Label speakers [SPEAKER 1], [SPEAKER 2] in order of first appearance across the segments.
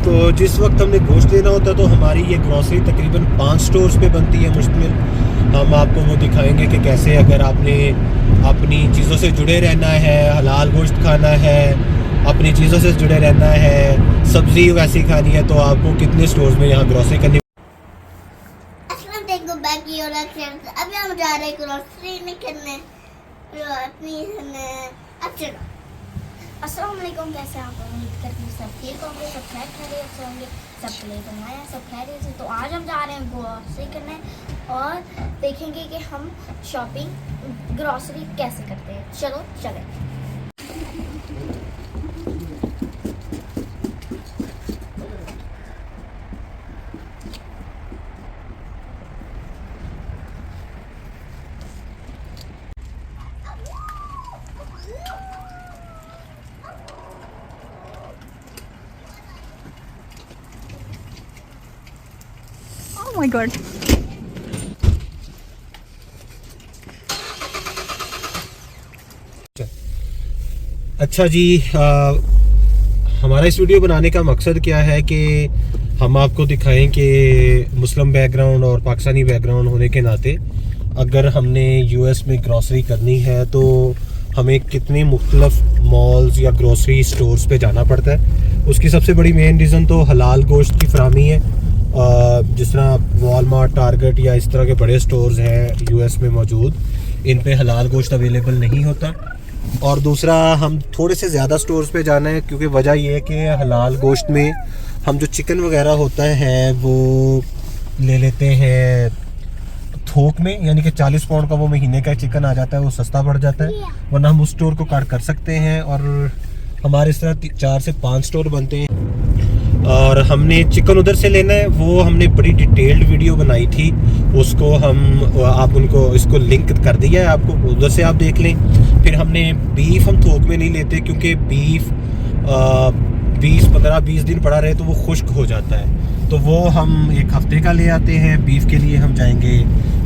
[SPEAKER 1] तो जिस वक्त हमने गोश्त लेना होता है तो हमारी ये ग्रॉसरी तकरीबन 5 स्टोर्स पे बनती है मुश्तमिल। हम आपको वो दिखाएंगे कि कैसे अगर आपने अपनी चीज़ों से जुड़े रहना है, हलाल गोश्त खाना है, अपनी चीज़ों से जुड़े रहना है, सब्ज़ी वैसी खानी है, तो आपको कितने स्टोर्स में यहाँ ग्रॉसरी करनी।
[SPEAKER 2] अभी हम जा रहे हैं ग्रोसरी करने अपनी। अस्सलाम वालेकुम, कैसे आप? उम्मीद करती हूँ सब ठीक होंगे, सब खैरियत से होंगे, सब प्ले बनाया सब खैरियत से। तो आज हम जा रहे हैं ग्रोसरी करने और देखेंगे कि हम शॉपिंग ग्रोसरी कैसे करते हैं। चलो चलें।
[SPEAKER 3] Oh my God.
[SPEAKER 1] अच्छा जी, हमारा इस वीडियो बनाने का मकसद क्या है कि हम आपको दिखाएं कि मुस्लिम बैकग्राउंड और पाकिस्तानी बैकग्राउंड होने के नाते अगर हमने यूएस में ग्रॉसरी करनी है तो हमें कितने मुख्तलिफ मॉल्स या ग्रॉसरी स्टोर्स पे जाना पड़ता है। उसकी सबसे बड़ी मेन रीज़न तो हलाल गोश्त की फराहमी है। जिस तरह वॉलमार्ट, टारगेट या इस तरह के बड़े स्टोर्स हैं यूएस में मौजूद, इन पे हलाल गोश्त अवेलेबल नहीं होता। और दूसरा, हम थोड़े से ज़्यादा स्टोर्स पे जाना है क्योंकि वजह यह है कि हलाल गोश्त में हम जो चिकन वगैरह होता है वो ले लेते हैं थोक में, यानी कि 40 पाउंड का वो महीने का चिकन आ जाता है, वो सस्ता पड़ जाता है। वरना हम उस स्टोर को काट कर सकते हैं और हमारे इस तरह 4 से 5 स्टोर बनते हैं। और हमने चिकन उधर से लेना है, वो हमने बड़ी डिटेल्ड वीडियो बनाई थी, उसको आप उनको इसको लिंक कर दिया है आपको, उधर से आप देख लें। फिर हमने बीफ हम थोक में नहीं लेते क्योंकि बीफ 20 दिन पड़ा रहे तो वो खुश्क हो जाता है, तो वो हम 1 हफ्ते का ले आते हैं। बीफ के लिए हम जाएंगे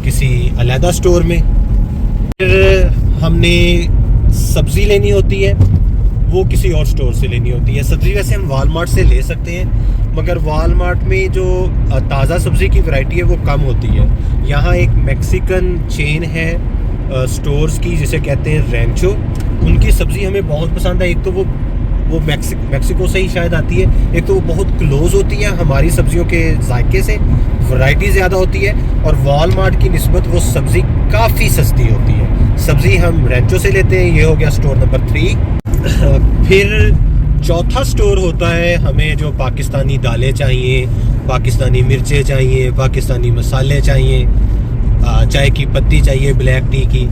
[SPEAKER 1] किसी अलहदा स्टोर में। फिर हमने सब्ज़ी लेनी होती है, वो किसी और स्टोर से लेनी होती है। सब्ज़ी वैसे हम वालमार्ट से ले सकते हैं, मगर वालमार्ट में जो ताज़ा सब्ज़ी की वैरायटी है वो कम होती है। यहाँ एक मैक्सिकन चेन है स्टोर्स की जिसे कहते हैं रेंचो, उनकी सब्ज़ी हमें बहुत पसंद है। एक तो वो मैक्सिको से ही शायद आती है, एक तो वो बहुत क्लोज़ होती है हमारी सब्जियों के जायके से, वैरायटी ज़्यादा होती है, और वॉलमार्ट की निस्बत वो सब्ज़ी काफ़ी सस्ती होती है। सब्ज़ी हम रेंचो से लेते हैं। ये हो गया स्टोर नंबर 3। फिर चौथा स्टोर होता है हमें जो पाकिस्तानी दालें चाहिए, पाकिस्तानी मिर्चें चाहिए, पाकिस्तानी मसाले चाहिए, चाय की पत्ती चाहिए, ब्लैक टी की,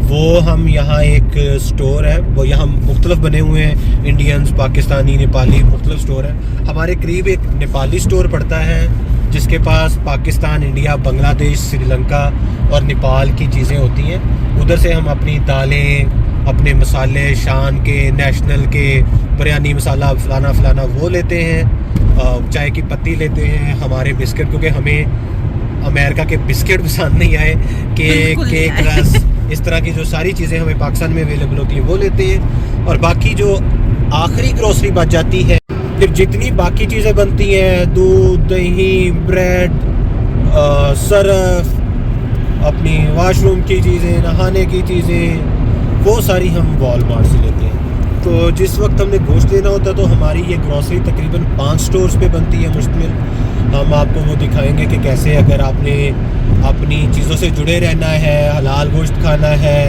[SPEAKER 1] वो हम यहाँ एक स्टोर है, वो यहाँ मुख्तलिफ बने हुए हैं, इंडियंस, पाकिस्तानी, नेपाली, मुख्तलिफ स्टोर है। हमारे करीब एक नेपाली स्टोर पड़ता है जिसके पास पाकिस्तान, इंडिया, बांग्लादेश, श्रीलंका और नेपाल की चीज़ें होती हैं। उधर से हम अपनी दालें, अपने मसाले, शान के, नेशनल के, बिरयानी मसाला फलाना फलाना वो लेते हैं, चाय की पत्ती लेते हैं, हमारे बिस्किट, क्योंकि हमें अमेरिका के बिस्किट पसंद नहीं आए, केक, रस, इस तरह की जो सारी चीज़ें हमें पाकिस्तान में अवेलेबल होती हैं वो लेते हैं। और बाकी जो आखिरी ग्रोसरी बच जाती है, फिर जितनी बाकी चीज़ें बनती हैं, दूध, दही, ब्रेड, सरफ, अपनी वाशरूम की चीज़ें, नहाने की चीज़ें, वो सारी हम वॉलमार्ट से लेते हैं। तो जिस वक्त हमने गोश्त लेना होता है तो हमारी ये ग्रॉसरी तकरीबन 5 स्टोर्स पे बनती है मुश्तमिल। हम आपको वो दिखाएंगे कि कैसे अगर आपने अपनी चीज़ों से जुड़े रहना है, हलाल गोश्त खाना है,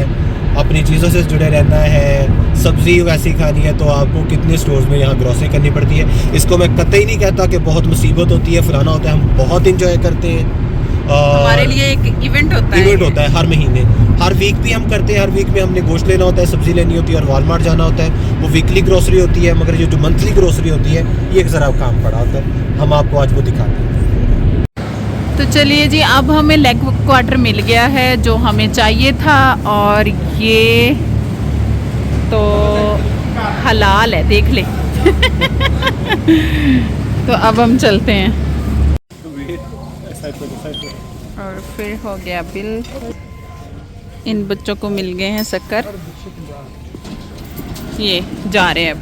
[SPEAKER 1] अपनी चीज़ों से जुड़े रहना है, सब्ज़ी वैसी खानी है, तो आपको कितने स्टोर्स में यहाँ ग्रॉसरी करनी पड़ती है। इसको मैं कतई नहीं कहता कि बहुत मुसीबत होती है, फलाना होता है, हम बहुत इंजॉय करते हैं।
[SPEAKER 3] हमारे लिए एक इवेंट होता है
[SPEAKER 1] हर महीने, हर वीक भी हम करते हैं। हर वीक में हमने गोश्त लेना होता है, सब्ज़ी लेनी होती है और वॉलमार्ट जाना होता है, वो वीकली ग्रोसरी होती है। मगर जो मंथली ग्रोसरी होती है ये एक ज़रा काम पड़ा होता है, हम आपको आज वो दिखाते हैं।
[SPEAKER 3] तो चलिए जी, अब हमें लेग क्वार्टर मिल गया है जो हमें चाहिए था, और ये तो हलाल है, देख ले। तो अब हम चलते हैं। और फिर हो गया बिल। इन बच्चों को मिल गए हैं शक्कर, ये जा रहे हैं अब।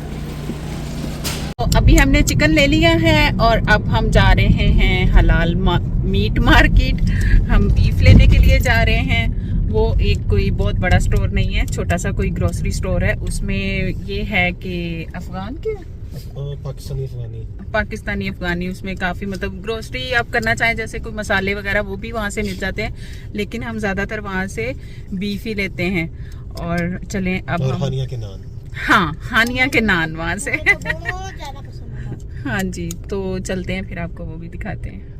[SPEAKER 3] तो अभी हमने चिकन ले लिया है और अब हम जा रहे हैं हलाल मीट मार्केट। हम बीफ लेने के लिए जा रहे हैं। वो एक कोई बहुत बड़ा स्टोर नहीं है, छोटा सा कोई ग्रोसरी स्टोर है। उसमें ये है कि अफगान के पाकिस्तानी अफगानी, उसमें काफ़ी मतलब ग्रोसरी आप करना चाहें जैसे कोई मसाले वगैरह वो भी वहाँ से मिल जाते हैं, लेकिन हम ज़्यादातर वहाँ से बीफ ही लेते हैं। और चलें अब हम
[SPEAKER 1] हानिया के नान,
[SPEAKER 3] हाँ हानिया के नान वहाँ से
[SPEAKER 2] बहुत ज़्यादा पसंद है।
[SPEAKER 3] हाँ जी, तो चलते हैं फिर आपको वो भी दिखाते हैं।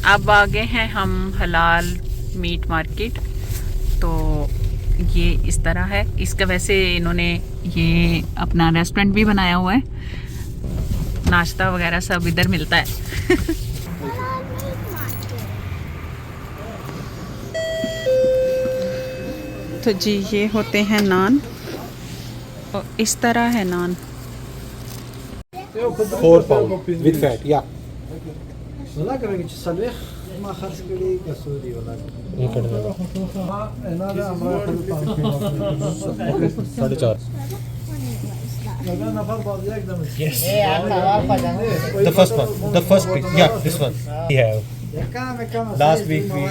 [SPEAKER 3] अब आ गए हैं हम हलाल मीट मार्केट। तो ये इस तरह है। इसका वैसे इन्होंने ये अपना रेस्टोरेंट भी बनाया हुआ है, नाश्ता वगैरह सब इधर मिलता है। तो जी ये होते हैं नान, और इस तरह है नान।
[SPEAKER 1] 4 pound with fat, yeah. ये करना है। 4.5। Yes. The first one, the first piece. Yeah, this one. We have. Last week we.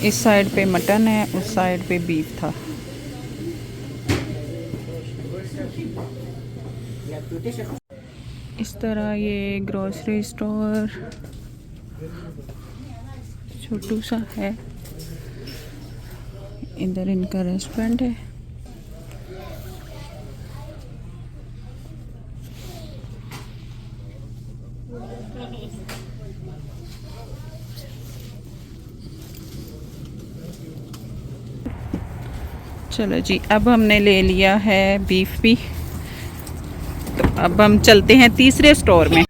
[SPEAKER 3] इस साइड पे मटन है, उस साइड पे बीफ था। इस तरह ये ग्रोसरी स्टोर छोटू सा है। इधर इनका रेस्टोरेंट है। चलो जी, अब हमने ले लिया है बीफ भी। तो अब हम चलते हैं तीसरे स्टोर में।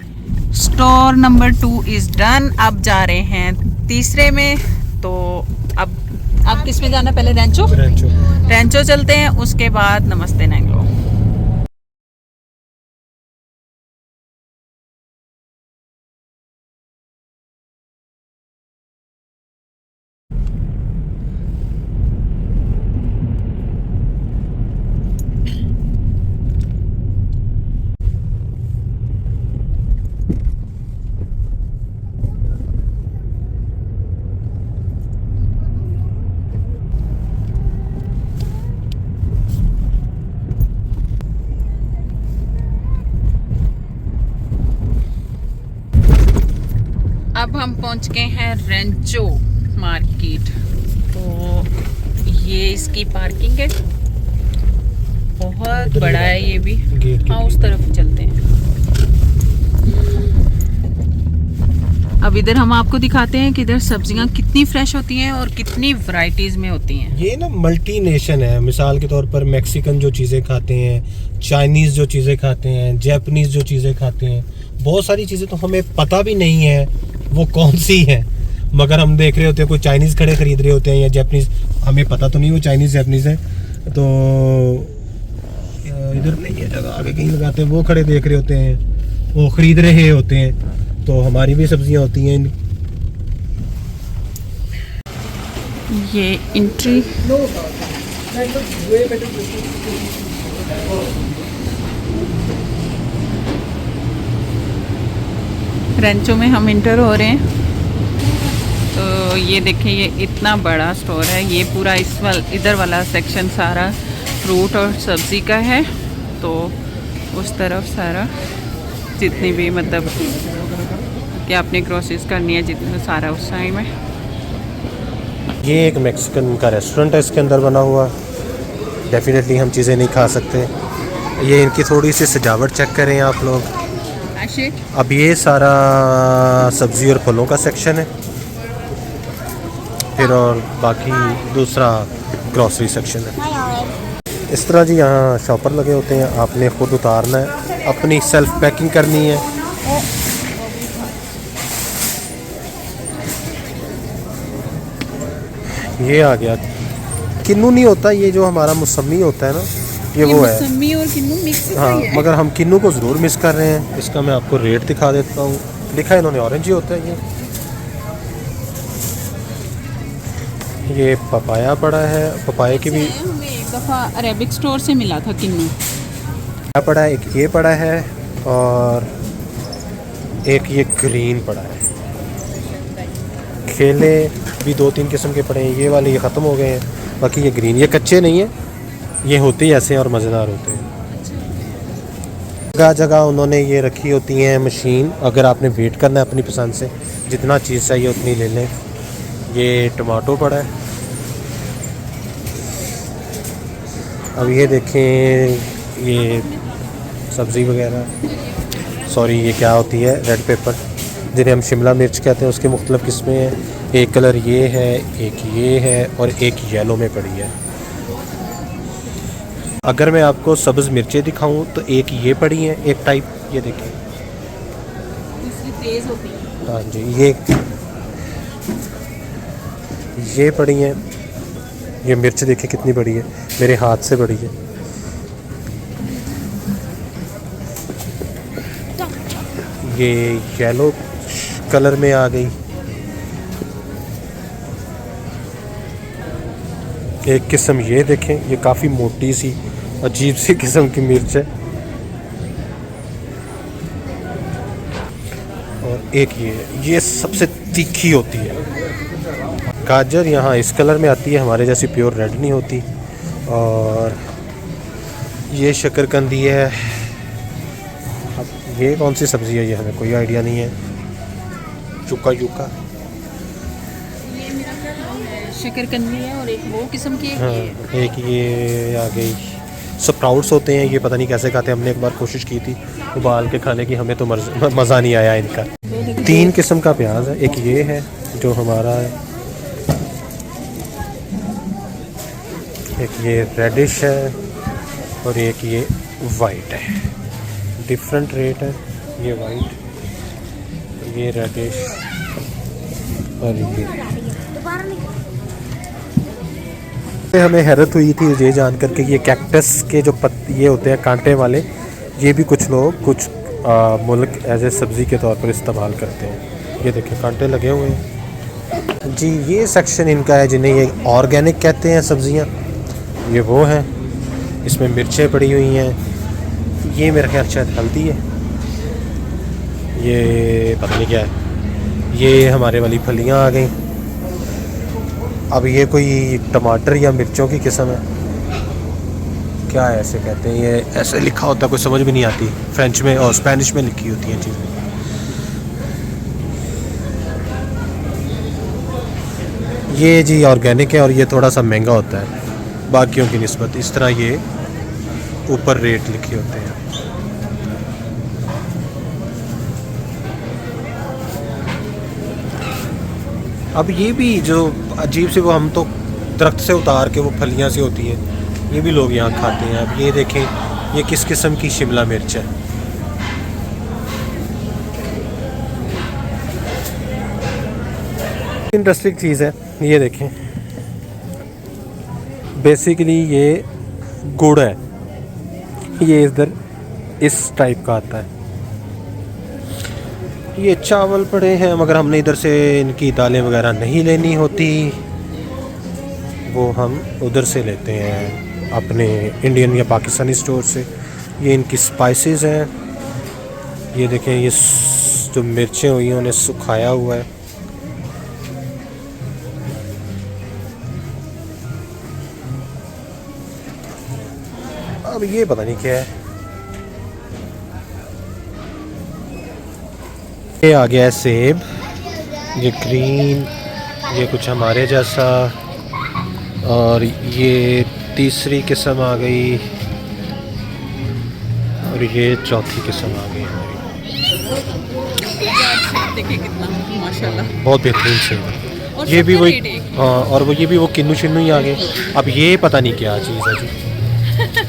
[SPEAKER 3] Store number 2 is done. अब जा रहे हैं तीसरे में। तो अब किस में जाना? पहले रेंचो चलते हैं, उसके बाद नमस्ते नेंगलो। अब हम पहुंच गए हैं रेंचो मार्केट। तो ये इसकी पार्किंग है, बहुत बड़ा है ये भी। हाँ, उस तरफ चलते हैं। अब इधर हम आपको दिखाते हैं कि इधर सब्जियां कितनी फ्रेश होती हैं और कितनी वैरायटीज में होती हैं।
[SPEAKER 1] ये ना मल्टी नेशन है। मिसाल के तौर पर मैक्सिकन जो चीज़ें खाते हैं, चाइनीज़ जो चीज़ें खाते हैं, जापानीज़ जो चीज़ें खाते हैं, बहुत सारी चीज़ें तो हमें पता भी नहीं है वो कौन सी है, मगर हम देख रहे होते हैं कोई चाइनीज़ खड़े खरीद रहे होते हैं या जापानीज़, हमें पता तो नहीं वो चाइनीज़ जापानीज़ है। तो इधर नहीं है जगह, आगे कहीं लगाते हैं, वो खड़े देख रहे होते हैं, वो ख़रीद रहे होते हैं। तो हमारी भी सब्जियां होती हैं।
[SPEAKER 3] ये एंट्री रेंचो में हम इंटर हो रहे हैं। तो ये देखिए, ये इतना बड़ा स्टोर है। ये पूरा इधर वाला सेक्शन सारा फ्रूट और सब्ज़ी का है। तो उस तरफ सारा जितनी भी मतलब कि आपने ग्रोसरीज करनी है, जितना सारा उस साइड में।
[SPEAKER 1] ये एक मैक्सिकन का रेस्टोरेंट है, इसके अंदर बना हुआ। डेफिनेटली हम चीज़ें नहीं खा सकते। ये इनकी थोड़ी सी सजावट चेक करें आप लोग। अब ये सारा सब्ज़ी और फलों का सेक्शन है, फिर और बाकी दूसरा ग्रोसरी सेक्शन है। इस तरह जी यहाँ शॉपर लगे होते हैं, आपने ख़ुद उतारना है, अपनी सेल्फ पैकिंग करनी है। ये आ गया किन्नू नहीं होता, ये जो हमारा मौसमी होता है ना, ये वो है।
[SPEAKER 3] मौसमी और किन्नू मिक्स
[SPEAKER 1] हाँ, मगर हम किन्नू को ज़रूर मिस कर रहे हैं। इसका मैं आपको रेट दिखा देता हूँ। लिखा है इन्होंने ऑरेंज ही होता है। ये पपाया पड़ा है, पपाया की भी
[SPEAKER 3] एक दफ़ा अरेबिक स्टोर से मिला था किन्नू।
[SPEAKER 1] क्या पड़ा है, एक ये पड़ा है और एक ये ग्रीन पड़ा है। केले भी 2-3 किस्म के पड़े हैं, ये वाले ये ख़त्म हो गए हैं, बाकी ये ग्रीन, ये कच्चे नहीं है, ये होते ही ऐसे हैं और मज़ेदार होते हैं। जगह जगह उन्होंने ये रखी होती हैं मशीन, अगर आपने वेट करना है अपनी पसंद से, जितना चीज़ चाहिए उतनी ले लें। ये टमाटो पड़ा है। अब ये देखें, ये सब्ज़ी वगैरह, सॉरी ये क्या होती है, रेड पेपर, जिन्हें हम शिमला मिर्च कहते हैं, उसकी मुख्तलिफ़ किस्में हैं। एक कलर ये है, एक ये है और एक येलो में पड़ी है। अगर मैं आपको सब्ज़ मिर्चें दिखाऊं तो एक ये पड़ी हैं, एक टाइप, ये देखें,
[SPEAKER 3] तेज़ होती है।
[SPEAKER 1] हाँ जी, ये पड़ी हैं। ये मिर्च देखें कितनी बड़ी है, मेरे हाथ से बड़ी है। ये येलो कलर में आ गई। एक किस्म ये देखें, ये काफ़ी मोटी सी अजीब सी किस्म की मिर्च है। और एक ये सबसे तीखी होती है। गाजर यहाँ इस कलर में आती है, हमारे जैसी प्योर रेड नहीं होती। और ये शकरकंदी है। अब ये कौन सी सब्ज़ी है, ये हमें कोई आइडिया नहीं है। चुका यूका,
[SPEAKER 3] शकरकंदी है और एक वो किस्म की
[SPEAKER 1] हाँ, एक ये आ गई। स्प्राउट्स होते हैं, ये पता नहीं कैसे खाते हैं, हमने एक बार कोशिश की थी उबाल के खाने की, हमें तो मज़ा नहीं आया इनका। 3 किस्म का प्याज है, एक ये है जो हमारा है, एक ये रेडिश है और एक ये वाइट है। डिफरेंट रेट है, ये वाइट, ये रेडिश और ये। हमें हैरत हुई थी ये जान कर के ये कैक्टस के जो ये होते हैं कांटे वाले, ये भी कुछ लोग कुछ मुल्क एज ए सब्ज़ी के तौर पर इस्तेमाल करते हैं। ये देखिए कांटे लगे हुए हैं जी। ये सेक्शन इनका है जिन्हें ये ऑर्गेनिक कहते हैं सब्ज़ियाँ, ये वो हैं। इसमें मिर्चें पड़ी हुई हैं, ये मेरा ख्याल शायद हल्दी है, ये पता नहीं क्या है। ये हमारे वाली फलियाँ आ गई। अब ये कोई टमाटर या मिर्चों की किस्म है, क्या है ऐसे कहते हैं, ये ऐसे लिखा होता है, कोई समझ भी नहीं आती, फ्रेंच में और स्पेनिश में लिखी होती हैं चीज़ें। ये जी ऑर्गेनिक है और ये थोड़ा सा महंगा होता है बाकियों की निस्बत, इस तरह ये ऊपर रेट लिखे होते हैं। अब ये भी जो अजीब से, वो हम तो दरख्त से उतार के वो फलियां सी होती हैं, ये भी लोग यहाँ खाते हैं। अब ये देखें, ये किस किस्म की शिमला मिर्च है। इंटरेस्टिंग चीज़ है, ये देखें, बेसिकली ये गुड़ है, ये इधर इस टाइप का आता है। ये चावल पड़े हैं, मगर हमने इधर से इनकी दालें वगैरह नहीं लेनी होती, वो हम उधर से लेते हैं अपने इंडियन या पाकिस्तानी स्टोर से। ये इनकी स्पाइसेस हैं, ये देखें, ये जो मिर्चें हुई हैं उन्हें सुखाया हुआ है। अब ये पता नहीं क्या है, ये आ गया है सेब, ये ग्रीन, ये कुछ हमारे जैसा, और ये तीसरी किस्म आ गई और ये चौथी किस्म आ गई हमारी।
[SPEAKER 3] देखिए कितना माशाल्लाह,
[SPEAKER 1] बहुत बेहतरीन सेब। ये भी वही, हाँ, और वो ये भी वो किन्नू शिन्नू ही आ गए। अब ये पता नहीं क्या चीज़ है जी,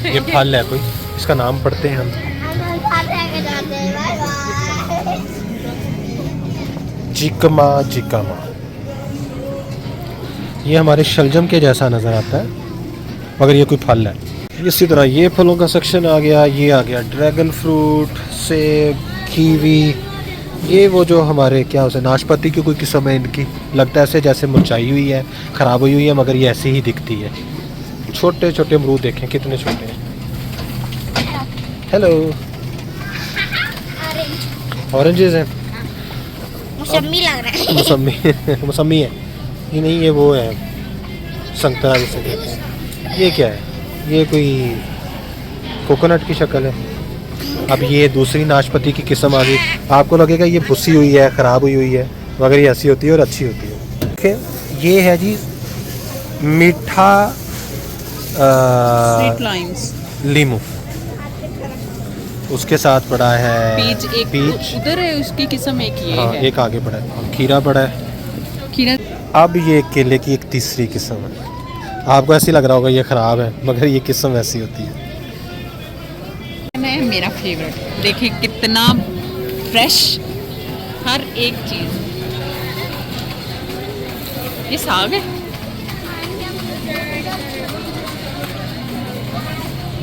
[SPEAKER 1] ये फल है कोई, इसका नाम पढ़ते हैं हम। जिकमा जिकमा, ये हमारे शलजम के जैसा नज़र आता है, मगर ये कोई फल है। इसी तरह ये फलों का सेक्शन आ गया। ये आ गया ड्रैगन फ्रूट, सेब, कीवी, ये वो जो हमारे क्या उसे नाशपाती की कोई किस्म है इनकी, लगता है ऐसे जैसे मुरझाई हुई है, ख़राब हुई हुई है, मगर ये ऐसी ही दिखती है। छोटे छोटे अमरूद देखें कितने छोटे हैं। हेलो, ऑरेंजेस हैं,
[SPEAKER 2] मौसमी लग रहा है।
[SPEAKER 1] मौसमी मौसमी है ये नहीं, ये वो है संतरा जिसे कहते हैं। ये क्या है? ये कोई कोकोनट की शक्ल है। अब ये दूसरी नाशपाती की किस्म आ गई। आपको लगेगा ये बुस्सी हुई है, ख़राब हुई है, मगर ये ऐसी होती है और अच्छी होती है। देखिए ये है जी मीठा
[SPEAKER 3] स्वीट लाइम्स,
[SPEAKER 1] लीमू, उसके साथ पड़ा है
[SPEAKER 3] पीच। एक
[SPEAKER 1] पीच।
[SPEAKER 3] उधर है उसकी किस्म, एक ये
[SPEAKER 1] हाँ,
[SPEAKER 3] है
[SPEAKER 1] एक आगे पड़ा है, खीरा पड़ा है।
[SPEAKER 3] खीरा।
[SPEAKER 1] अब ये केले की एक तीसरी किस्म है। आपको ऐसे लग रहा होगा ये ख़राब है, मगर ये किस्म ऐसी होती है।
[SPEAKER 3] मेरा फेवरेट, देखिए कितना फ्रेश हर एक चीज़। ये साग है?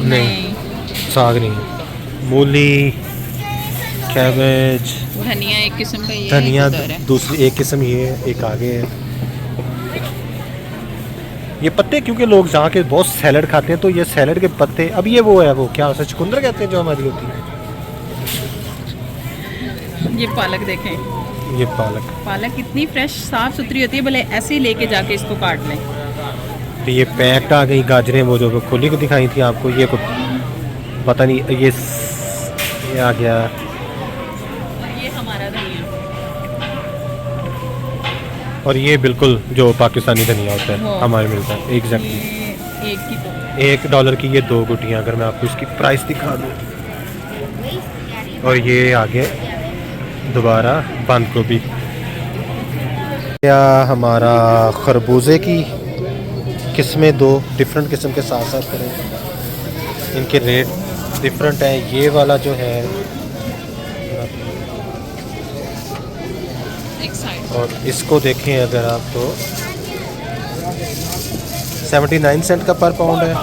[SPEAKER 1] नहीं, साग नहीं है। मूली, कैबेज,
[SPEAKER 3] धनिया एक किस्म का, ये
[SPEAKER 1] धनिया
[SPEAKER 3] उधर है।
[SPEAKER 1] दूसरी एक किस्म, ये है, एक आगे है। ये पत्ते क्योंकि लोग जहाँ के बहुत सैलड खाते हैं, तो ये सैलड के पत्ते। अब ये वो है, वो क्या उसे चुकंदर कहते हैं जो हमारी होती है।
[SPEAKER 3] ये पालक देखें,
[SPEAKER 1] ये पालक,
[SPEAKER 3] पालक कितनी फ्रेश साफ सुथरी होती है, भले ऐसे ही लेके जाके इसको काट लें।
[SPEAKER 1] तो ये पैक्ड आ गई गाजरें, वो जो खोली को दिखाई थी आपको। ये को पता नहीं, ये आ गया।
[SPEAKER 3] ये हमारा धनिया,
[SPEAKER 1] और ये बिल्कुल जो पाकिस्तानी धनिया होता है
[SPEAKER 3] वो।
[SPEAKER 1] हमारे मिलता है एग्जैक्टली।
[SPEAKER 3] ये एक की तो
[SPEAKER 1] $1 की ये 2 गुटियाँ, अगर मैं आपको इसकी प्राइस दिखा दूँ। और ये आगे दोबारा बंद गोभी। या हमारा खरबूजे की किस्में 2 डिफरेंट किस्म के साथ साथ करें, इनके रेट डिफरेंट हैं। ये वाला जो है
[SPEAKER 3] एक साइड,
[SPEAKER 1] और इसको देखें अगर आप तो 79 सेंट का पर पाउंड है,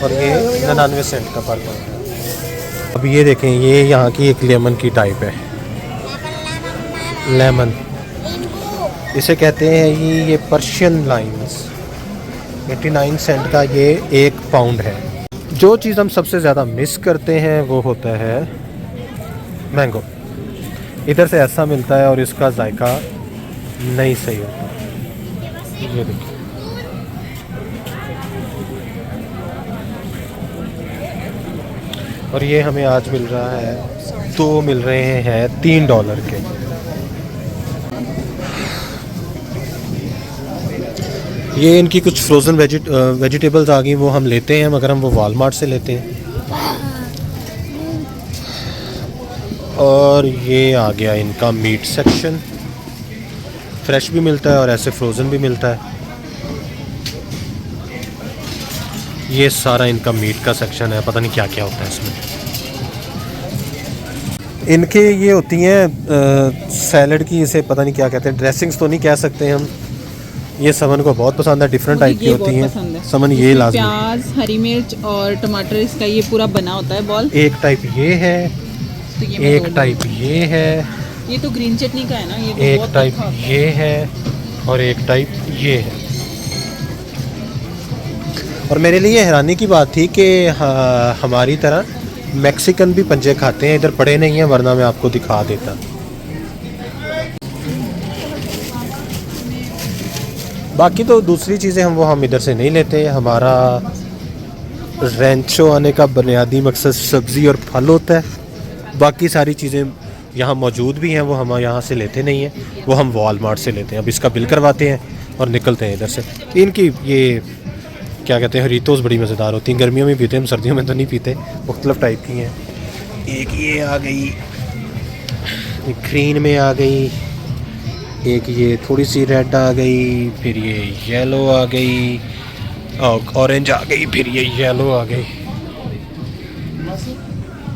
[SPEAKER 1] और ये 99 सेंट का पर पाउंड है। अब ये देखें, ये यहाँ की एक लेमन की टाइप है, लेमन इसे कहते हैं। ये पर्शियन लाइम्स, 89 सेंट का ये 1 पाउंड है। जो चीज़ हम सबसे ज़्यादा मिस करते हैं वो होता है मैंगो। इधर से ऐसा मिलता है और इसका जायका नहीं सही होता। ये देखिए, और ये हमें आज मिल रहा है, 2 मिल रहे हैं $3 के। ये इनकी कुछ फ्रोज़न वेजिटेबल्स आ गई, वो हम लेते हैं, मगर हम वो वालमार्ट से लेते हैं। और ये आ गया इनका मीट सेक्शन, फ्रेश भी मिलता है और ऐसे फ्रोज़न भी मिलता है। ये सारा इनका मीट का सेक्शन है, पता नहीं क्या क्या होता है इसमें। इनके ये होती हैं सैलड की, इसे पता नहीं क्या कहते हैं, ड्रेसिंग्स तो नहीं कह सकते हम। ये समन को बहुत पसंद है, डिफरेंट टाइप की होती हैं। समन ये लाजमी,
[SPEAKER 3] प्याज, हरी मिर्च और टमाटर, इसका ये पूरा बना होता है बॉल।
[SPEAKER 1] एक टाइप ये है,
[SPEAKER 3] तो ये
[SPEAKER 1] एक टाइप ये है,
[SPEAKER 3] ये तो ग्रीन चटनी का है ना, ये तो
[SPEAKER 1] एक
[SPEAKER 3] बहुत
[SPEAKER 1] टाइप
[SPEAKER 3] तीखा होता है।
[SPEAKER 1] ये है, और एक टाइप ये है। और मेरे लिए हैरानी की बात थी कि हमारी तरह मैक्सिकन भी पंजे खाते हैं, इधर पड़े नहीं हैं, वरना मैं आपको दिखा देता। बाकी तो दूसरी चीज़ें हम इधर से नहीं लेते। हमारा रेंचो आने का बुनियादी मकसद सब्ज़ी और फल होता है। बाकी सारी चीज़ें यहाँ मौजूद भी हैं, वो हम यहाँ से लेते नहीं हैं, वो हम वॉलमार्ट से लेते हैं। अब इसका बिल करवाते हैं और निकलते हैं इधर से। इनकी ये क्या कहते हैं, हरीतोस बड़ी मज़ेदार होती हैं, गर्मियों में पीते हैं हम, सर्दियों में तो नहीं पीते, मुख्तलिफ टाइप की हैं। एक ये आ गई, एक ग्रीन में आ गई, एक ये थोड़ी सी रेड आ गई, फिर ये येलो आ गई, ऑरेंज आ गई, फिर ये येलो आ गई।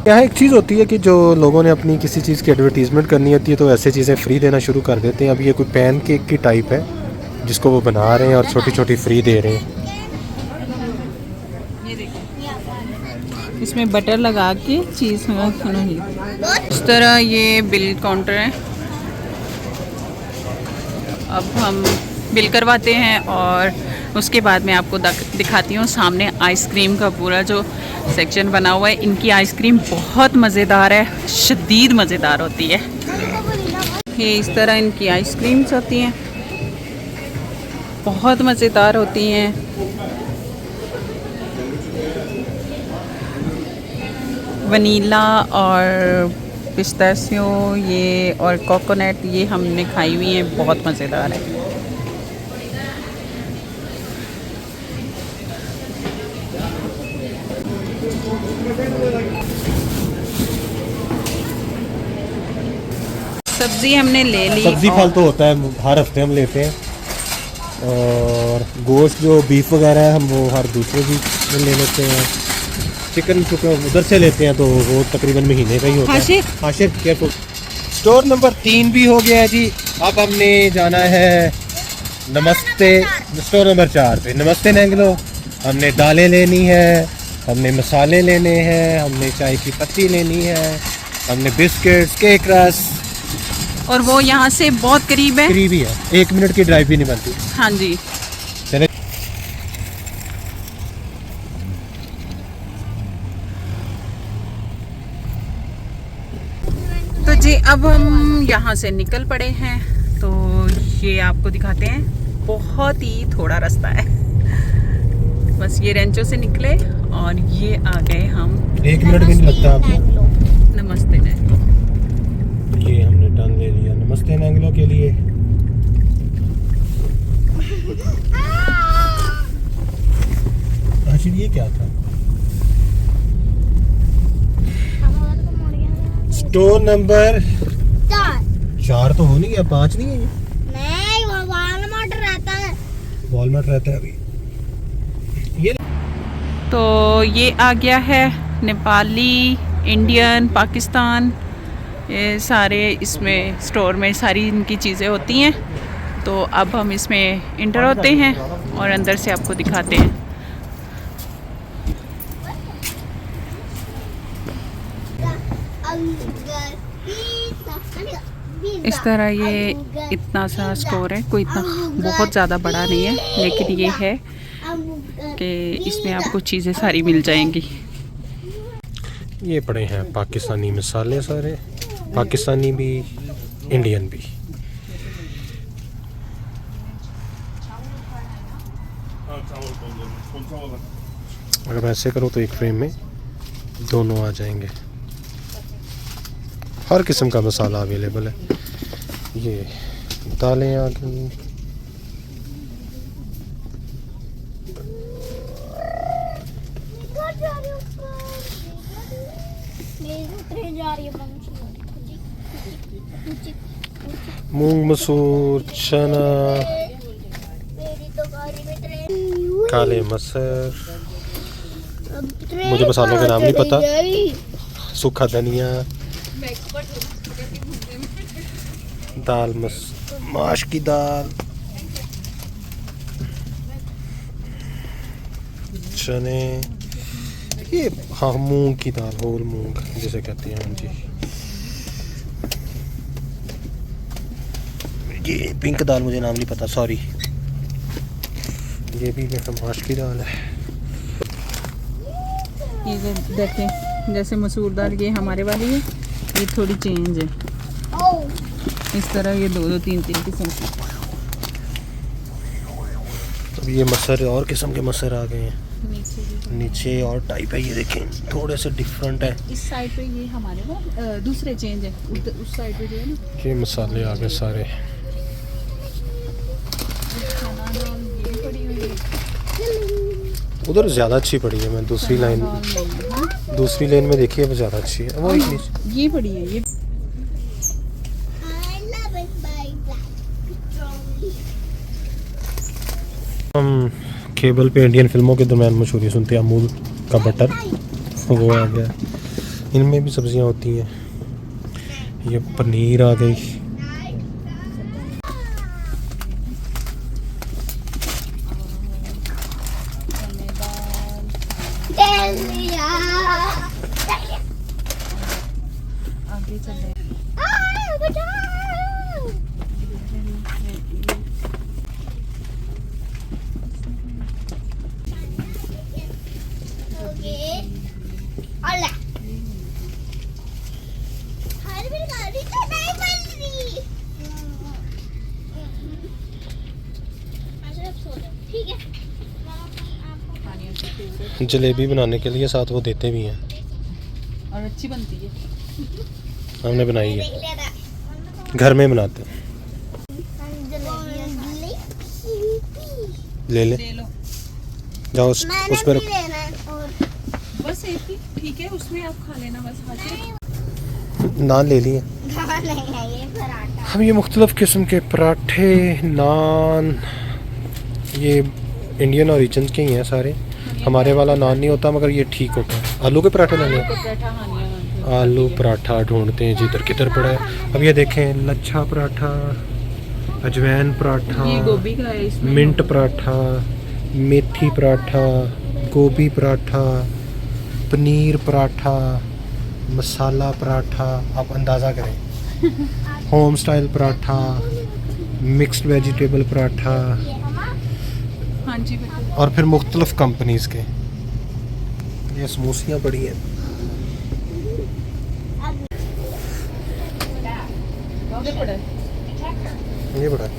[SPEAKER 1] यहाँ एक चीज़ होती है कि जो लोगों ने अपनी किसी चीज़ की एडवर्टीज़मेंट करनी होती है तो ऐसे चीज़ें फ्री देना शुरू कर देते हैं। अब ये कोई पैन केक की टाइप है जिसको वो बना रहे हैं और छोटी छोटी फ्री दे रहे हैं।
[SPEAKER 3] इसमें बटर लगा के चीज़ इस तरह ये बिल काउंटर है। अब हम बिल करवाते हैं और उसके बाद मैं आपको दिखाती हूँ सामने आइसक्रीम का पूरा जो सेक्शन बना हुआ है। इनकी आइसक्रीम बहुत मज़ेदार है, शदीद मज़ेदार होती है। ये इस तरह इनकी आइसक्रीम्स होती हैं, बहुत मज़ेदार होती हैं। वनीला और पिस्ताशियो ये और कोकोनट ये हमने खाई हुई हैं, बहुत मज़ेदार है। सब्ज़ी हमने ले ली।
[SPEAKER 1] सब्जी फल तो होता है, हर हफ्ते हम लेते हैं। और गोश्त जो बीफ वगैरह है हम वो हर दूसरे वीक में ले लेते हैं। चिकन चूँकि उधर से लेते हैं तो वो तकरीबन महीने का ही होता है। हाशिर केयरफुल। स्टोर नंबर 3 भी हो गया है जी। अब हमने जाना है नमस्ते स्टोर नंबर 4 पे। नमस्ते नेंगलो। हमने दालें लेनी है, हमने मसाले लेने हैं, हमने चाय की पत्ती लेनी है, हमने बिस्किट्स, केक रस।
[SPEAKER 3] और वो यहाँ से बहुत करीब है,
[SPEAKER 1] करीब ही है, 1 मिनट की ड्राइव भी नहीं बनती।
[SPEAKER 3] हाँ जी।
[SPEAKER 1] चले
[SPEAKER 3] तो जी अब हम यहाँ से निकल पड़े हैं। तो ये आपको दिखाते हैं, बहुत ही थोड़ा रास्ता है, बस ये रेंचो से निकले और ये आ गए हम
[SPEAKER 1] 1 मिनट भी नहीं लगता आपको।
[SPEAKER 3] नमस्ते नेंगलो।
[SPEAKER 1] ये हमने टर्न ले लिया नमस्ते नेंगलो के लिए। आखिर ये क्या था? स्टोर नंबर 4 तो हो नहीं गया, 5 नहीं है ये?
[SPEAKER 2] नहीं, वो वॉलमार्ट रहता है।
[SPEAKER 1] वॉलमार्ट रहता है अभी ये।
[SPEAKER 3] तो ये आ गया है नेपाली, इंडियन, पाकिस्तान, ये सारे इसमें स्टोर में सारी इनकी चीज़ें होती हैं। तो अब हम इसमें इंटर होते हैं और अंदर से आपको दिखाते हैं। इस तरह ये इतना सा स्टोर है, कोई इतना बहुत ज़्यादा बड़ा नहीं है, लेकिन ये है कि इसमें आपको चीज़ें सारी मिल जाएंगी।
[SPEAKER 1] ये पड़े हैं पाकिस्तानी मसाले सारे, पाकिस्तानी भी इंडियन भी। अगर ऐसे करो तो एक फ्रेम में दोनों आ जाएंगे। हर किस्म का मसाला अवेलेबल है। ये दालें आ गई, मूंग मसूर, चना, काले मसर, मुझे मसालों के नाम नहीं पता, सूखा धनिया, दाल माश की दाल, चने, ये हाँ मूंग की दाल, होल मूंग जिसे कहते हैं। हाँ जी, ये पिंक दाल मुझे नाम नहीं पता, सॉरी। ये भी माश की दाल है।
[SPEAKER 3] ये देखें, जैसे मसूर दाल ये हमारे वाली है, ये थोड़ी चेंज है। इस तरह ये 2-2 3-3 किस्म की।
[SPEAKER 1] अब ये मसर और किस्म के मसर आ गए हैं। नीचे और टाइप है, ये देखें थोड़े से डिफरेंट है।
[SPEAKER 3] इस साइड पे ये हमारे वो दूसरे चेंज है, उस साइड पे जो है ना
[SPEAKER 1] ये मसाले आ गए सारे।
[SPEAKER 3] ये पड़ी हुई है।
[SPEAKER 1] उधर ज़्यादा अच्छी पड़ी है, मैं दूसरी लाइन में देखी है, वो ज़्यादा अच्छी है। वो
[SPEAKER 3] ये पड़ी है ये।
[SPEAKER 1] हम केबल पे इंडियन फिल्मों के दरम्यान मशहूरी सुनते हैं, अमूल का बटर, वो आ गया। इनमें भी सब्जियां होती हैं। ये पनीर आ गई।
[SPEAKER 3] आगे चले।
[SPEAKER 1] जलेबी बनाने के लिए साथ वो देते भी हैं,
[SPEAKER 3] और अच्छी बनती है।
[SPEAKER 1] हमने बनाई है, घर में बनाते हैं। ले ले,
[SPEAKER 3] ले लो
[SPEAKER 1] जाओ उस पर रखो।
[SPEAKER 3] बस एक ही ठीक है, उसमें आप खा लेना बस खा के।
[SPEAKER 1] नान ले लिए हम। ये मुख्तलिफ़ किस्म के पराठे, नान, ये इंडियन ओरिजिन के ही हैं सारे। हमारे वाला नान नहीं होता मगर ये ठीक होता है। आलू के पराठे लेने हैं।
[SPEAKER 3] पराठा खानी है।
[SPEAKER 1] आलू पराठा ढूंढते हैं जिधर किधर पड़ा है। अब ये देखें, लच्छा पराठा, अजवैन पराठा,
[SPEAKER 3] ये गोभी का है इसमें।
[SPEAKER 1] मिंट पराठा, मेथी पराठा, गोभी पराठा, पनीर पराठा, मसाला पराठा, आप अंदाज़ा करें। Home style paratha, mixed vegetable paratha,
[SPEAKER 3] हाँ जी बेटा।
[SPEAKER 1] और फिर मुख्तलिफ कंपनीज़ के। ये समोसियाँ बड़ी हैं।
[SPEAKER 3] पड़ा है।
[SPEAKER 1] ये बड़ा है।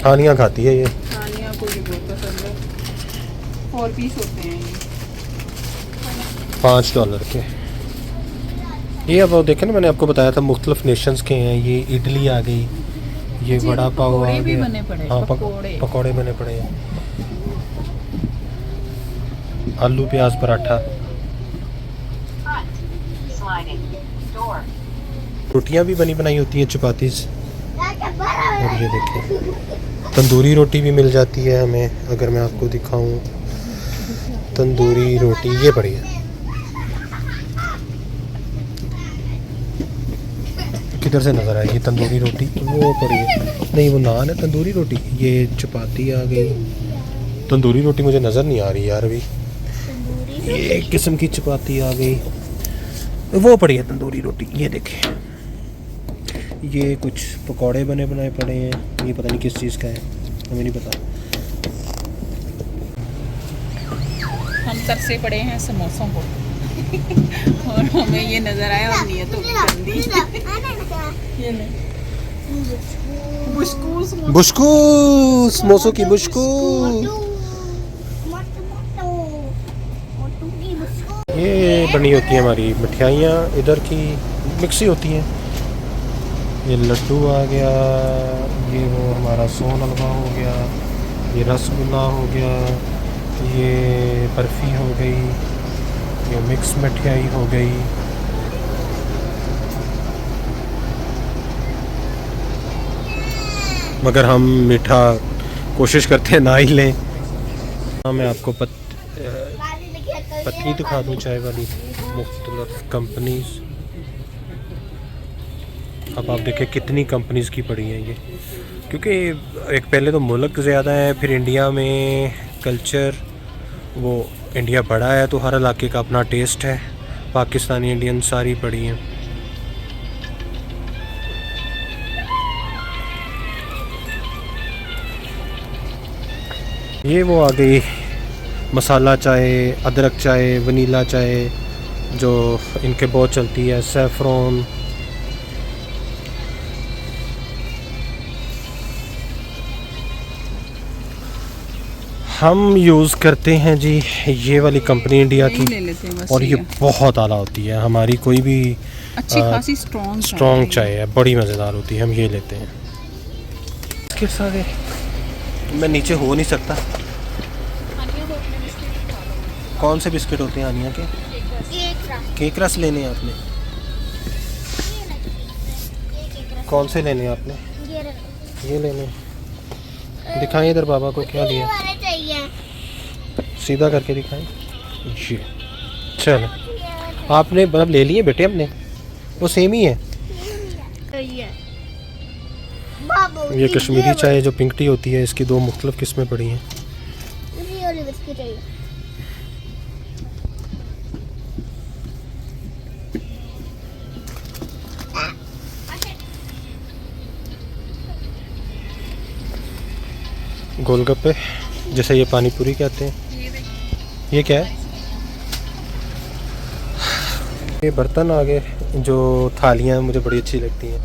[SPEAKER 1] हानिया खाती है ये।
[SPEAKER 3] खानिया को ये बहुत पसंद है। 4 पीस होते हैं ये।
[SPEAKER 1] $5 के। ये अब देखें ना, मैंने आपको बताया था मुख्तलिफ नेशंस के हैं। ये इडली आ गई, ये
[SPEAKER 3] जी,
[SPEAKER 1] बड़ा पाव आ
[SPEAKER 3] पकौड़े भी
[SPEAKER 1] गया।
[SPEAKER 3] बने पड़े,
[SPEAKER 1] हाँ,
[SPEAKER 3] पकौड़े।
[SPEAKER 1] पकौड़े बने पड़े हैं। आलू प्याज पराठा, रोटियां भी बनी बनाई होती हैं, चपातीस। और ये देखिए, तंदूरी रोटी भी मिल जाती है हमें। अगर मैं आपको दिखाऊं, तंदूरी रोटी ये पड़ी है। किधर से नज़र आएगी तंदूरी रोटी? वो पड़ी है, नहीं वो नान है, तंदूरी रोटी। ये चपाती आ गई। तंदूरी रोटी मुझे नज़र नहीं आ रही यार अभी। ये एक किस्म की चपाती आ गई। वो पड़ी है तंदूरी रोटी। ये देखें, ये कुछ पकौड़े बने बनाए पड़े हैं। ये पता नहीं किस चीज़ का है, हमें नहीं पता।
[SPEAKER 3] हम तरसे पड़े हैं समोसों को। और हमें ये नजर आया और नियत होगी गंदी। ये ले। बुशकूस।
[SPEAKER 1] बुशकूस, समोसों की बुशकूस। ये बनी होती है हमारी मिठाइयाँ, इधर की मिक्सी होती हैं। ये लड्डू आ गया, ये वो हमारा सोन हलवा हो गया, ये रसगुल्ला हो गया, ये बर्फ़ी हो गई, ये मिक्स मिठाई हो गई। मगर हम मीठा कोशिश करते हैं ना ही लें। हाँ, मैं आपको पत्ती दिखा दूँ चाय वाली, मुख्तलिफ कंपनीज़। अब आप देखें कितनी कंपनीज़ की पड़ी हैं ये। क्योंकि एक पहले तो मुल्क ज़्यादा है, फिर इंडिया में कल्चर, वो इंडिया बड़ा है तो हर इलाके का अपना टेस्ट है। पाकिस्तानी, इंडियन सारी पड़ी हैं। ये वो आ गई मसाला चाय, अदरक चाय, वनीला चाय, जो इनके बहुत चलती है, सैफ़रॉन। हम यूज़ करते हैं जी ये वाली कंपनी इंडिया
[SPEAKER 3] यही ले
[SPEAKER 1] की,
[SPEAKER 3] लेते हैं बस।
[SPEAKER 1] और ये बहुत आला होती है। हमारी कोई भी
[SPEAKER 3] अच्छी खासी स्ट्रॉन्ग
[SPEAKER 1] स्ट्रॉन्ग चाय है, बड़ी मज़ेदार होती है। हम ये लेते हैं। इसके साथ मैं नीचे हो नहीं सकता। कौन से बिस्किट होते हैं आनिया के? केक रस लेने हैं आपने? कौन से लेने हैं आपने? ये लेने। दिखाएं इधर बाबा को क्या लिया, सीधा करके दिखाएं। ये चलो, आपने मतलब ले लिए बेटे अपने, वो सेम ही है। ये कश्मीरी चाय जो पिंक टी होती है, इसकी 2 मुख्तलिफ किस्में पड़ी हैं। गोलगप्पे, जैसे ये पानी पूरी कहते हैं। ये क्या है? ये बर्तन आ गए, जो थालियाँ मुझे बड़ी अच्छी लगती हैं।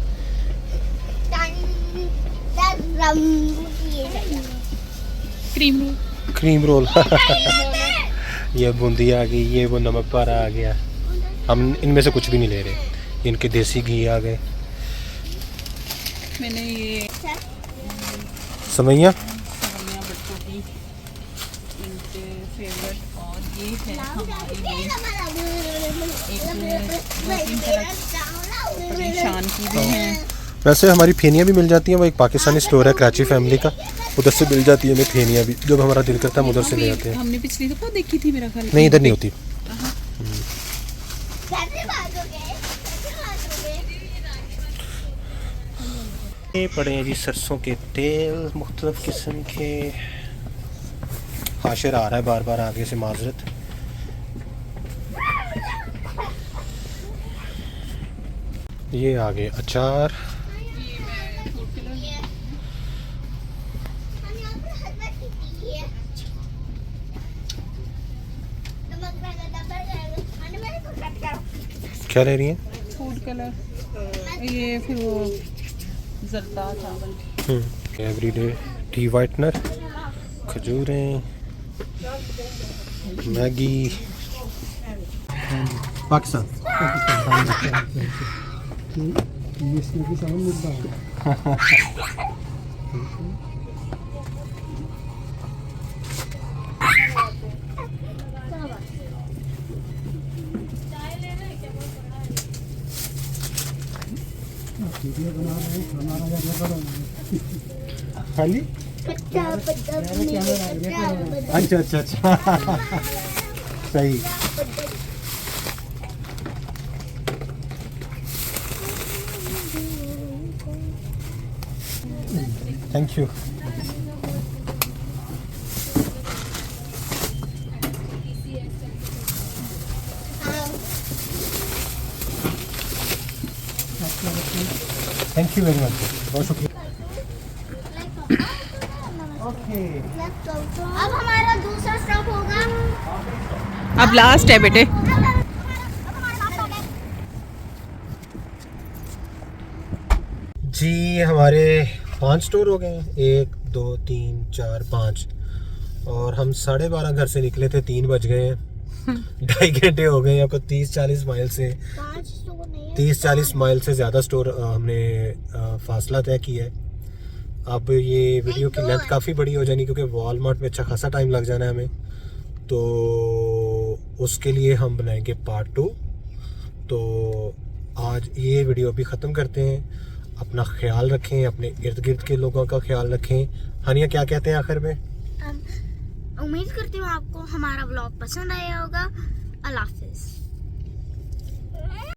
[SPEAKER 3] Cream roll.
[SPEAKER 1] क्रीम रोल ये बूंदी आ गई, ये वो नमक पारा आ गया। हम इनमें से कुछ भी नहीं ले रहे। इनके देसी घी आ गए।
[SPEAKER 3] मैंने ये
[SPEAKER 1] समैया
[SPEAKER 3] सवैयां बच्चों की इनके फेवरेट, और ये है हमारी लिए एक 2-3 तरह परेशान की भी हैं।
[SPEAKER 1] वैसे हमारी फेनियाँ भी मिल जाती हैं। वो एक पाकिस्तानी स्टोर है कराची फैमिली का, उधर से मिल जाती है हमें फेनियाँ भी। जब हमारा दिल करता है हम उधर से ले आते हैं।
[SPEAKER 3] हमने पिछली दफा देखी थी मेरा ख्याल।
[SPEAKER 1] नहीं, इधर नहीं होती। ये पड़े हैं जी सरसों के तेल मुख्तलिफ किस्म के। हाशिर आ रहा है बार बार आगे से, माजरत। ये आगे अचार। क्या ले रही हैं?
[SPEAKER 3] फूड कलर, ये फिर वो जर्दा चावल।
[SPEAKER 1] एवरीडे टी वाइटनर, खजूरें, मैगी। पाकिस्तान खाली। अच्छा अच्छा अच्छा सही। Thank you. Thank you very much, बहुत शुक्रिया। ओके,
[SPEAKER 2] अब हमारा दूसरा स्टॉप होगा।
[SPEAKER 3] अब लास्ट है बेटे।
[SPEAKER 1] जी हमारे 5 स्टोर हो गए हैं। 1 2 3 4 5, और हम 12:30 घर से निकले थे, 3 बज गए हैं। 2.5 घंटे हो गए। आपको 30-40 माइल से 30-40 माइल से ज़्यादा स्टोर हमने फासला तय किया है। अब ये वीडियो की लेंथ काफ़ी बड़ी हो जानी, क्योंकि वॉलमार्ट में अच्छा खासा टाइम लग जाना है हमें, तो उसके लिए हम बनाएंगे पार्ट 2। तो आज ये वीडियो भी ख़त्म करते हैं। अपना ख्याल रखें, अपने इर्द गिर्द के लोगों का ख्याल रखें। हानिया क्या कहते हैं आखिर में?
[SPEAKER 2] उम्मीद करती हूँ आपको हमारा व्लॉग पसंद आया होगा। अल्लाह हाफिज़।